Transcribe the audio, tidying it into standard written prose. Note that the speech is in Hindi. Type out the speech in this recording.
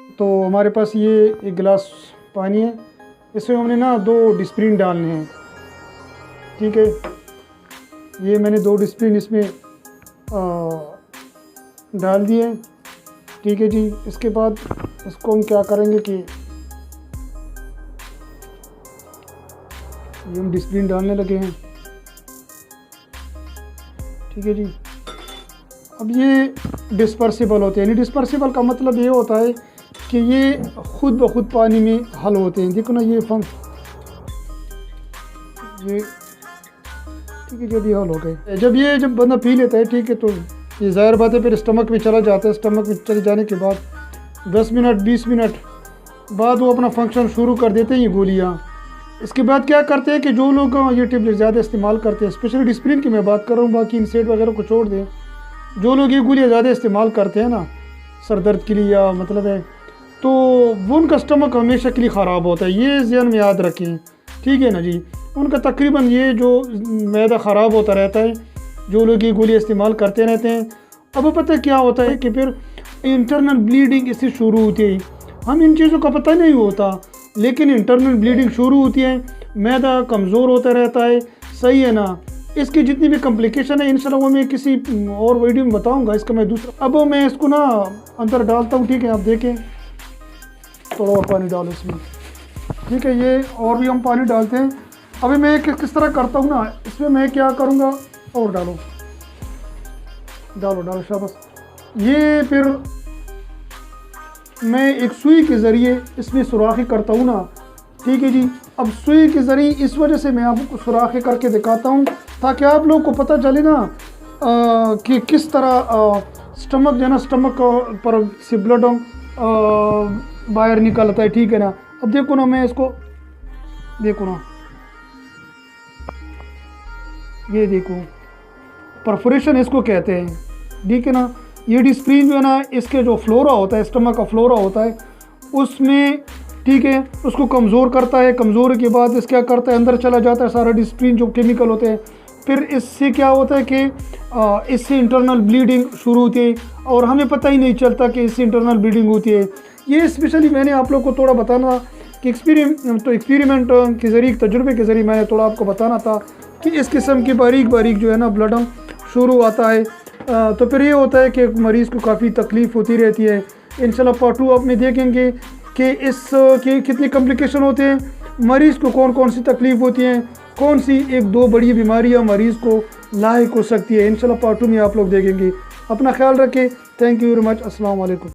तो हमारे पास ये एक गिलास पानी है, इसमें हमने ना 2 डिस्प्रिन डालने हैं। ठीक है, ये मैंने 2 डिस्प्रिन इसमें डाल दिए। ठीक है जी, इसके बाद इसको हम क्या करेंगे कि ये हम डिस्प्रिन डालने लगे हैं। ठीक है जी, अब ये डिस्पर्सिबल होते हैं। डिस्पर्सिबल का मतलब ये होता है कि ये खुद ब खुद पानी में हल होते हैं। देखो ना ये ये ठीक है, जब ये हल हो गए, जब बंदा पी लेता है, ठीक है, तो ये ज़ाहिर बात है फिर स्टमक में चला जाता है। स्टमक में चले जाने के बाद 10 मिनट 20 मिनट बाद वो अपना फंक्शन शुरू कर देते हैं ये गोलियाँ। इसके बाद क्या करते हैं कि जो लोग ये टेबलेट ज़्यादा इस्तेमाल करते हैं, स्पेशली डिस्प्रिन की मैं बात कर रहा हूँ, बाकी इनसेट वगैरह को छोड़ दें, जो लोग ये गोलियाँ ज़्यादा इस्तेमाल करते हैं ना सर दर्द के लिए या मतलब है, तो वो उनका स्टमक हमेशा के लिए ख़राब होता है। ये ज़हन में याद रखें। ठीक है ना जी, उनका तकरीबन ये जो मैदा ख़राब होता रहता है, जो लोग ये गोलियाँ इस्तेमाल करते रहते हैं। अब पता क्या होता है कि फिर इंटरनल ब्लीडिंग इससे शुरू होती है। हम इन चीज़ों का पता नहीं होता, लेकिन इंटरनल ब्लीडिंग शुरू होती है, मैदा कमज़ोर होता रहता है। सही है ना, इसकी जितनी भी कॉम्प्लिकेशन है इंशाल्लाह वो मैं किसी और वीडियो में बताऊंगा। इसका मैं दूसरा, अब मैं इसको ना अंदर डालता हूँ। ठीक है, आप देखें, थोड़ा और पानी डालो इसमें। ठीक है, ये और भी हम पानी डालते हैं। अभी मैं किस तरह करता हूँ ना, इसमें मैं क्या करूँगा, और डालो डालो डालो शाबाश। ये फिर मैं एक सुई के ज़रिए इसमें सुराखी करता हूँ ना। ठीक है जी, अब सुई के ज़रिए इस वजह से मैं आपको सुराखी करके दिखाता हूँ ताकि आप लोग को पता चले ना कि किस तरह स्टमक जो है ना, स्टमक पर से ब्लड बाहर निकलता है। ठीक है ना, अब देखो ना, मैं इसको देखो ना, ये देखो परफोरेशन इसको कहते हैं। ठीक है ना, ये डिस्प्रिन जो है ना, इसके जो फ्लोरा होता है, स्टमक का फ्लोरा होता है उसमें, ठीक है, उसको कमज़ोर करता है। कमज़ोर के बाद इस क्या करता है, अंदर चला जाता है सारा डिस्प्रिन जो केमिकल होते हैं। फिर इससे क्या होता है कि इससे इंटरनल ब्लीडिंग शुरू होती है और हमें पता ही नहीं चलता कि इससे इंटरनल ब्लीडिंग होती है। ये स्पेशली मैंने आप लोग को थोड़ा बताना कि एक्सपेरिमेंट के ज़रिए, तजुर्बे के ज़रिए मैंने थोड़ा आपको बताना था कि इस किस्म की बारीक बारीक जो है ना ब्लड शुरू आता है। तो फिर ये होता है कि मरीज़ को काफ़ी तकलीफ़ होती रहती है। इंशाल्लाह पार्ट 2 आप में देखेंगे कि इसके कितनी कॉम्प्लिकेशन होते हैं, मरीज़ को कौन कौन सी तकलीफ़ होती हैं, कौन सी 1-2 बड़ी बीमारियां मरीज़ को लायक हो सकती है। इंशाल्लाह पार्ट 2 में आप लोग देखेंगे। अपना ख्याल रखें। Thank you very much. अस्सलाम वालेकुम।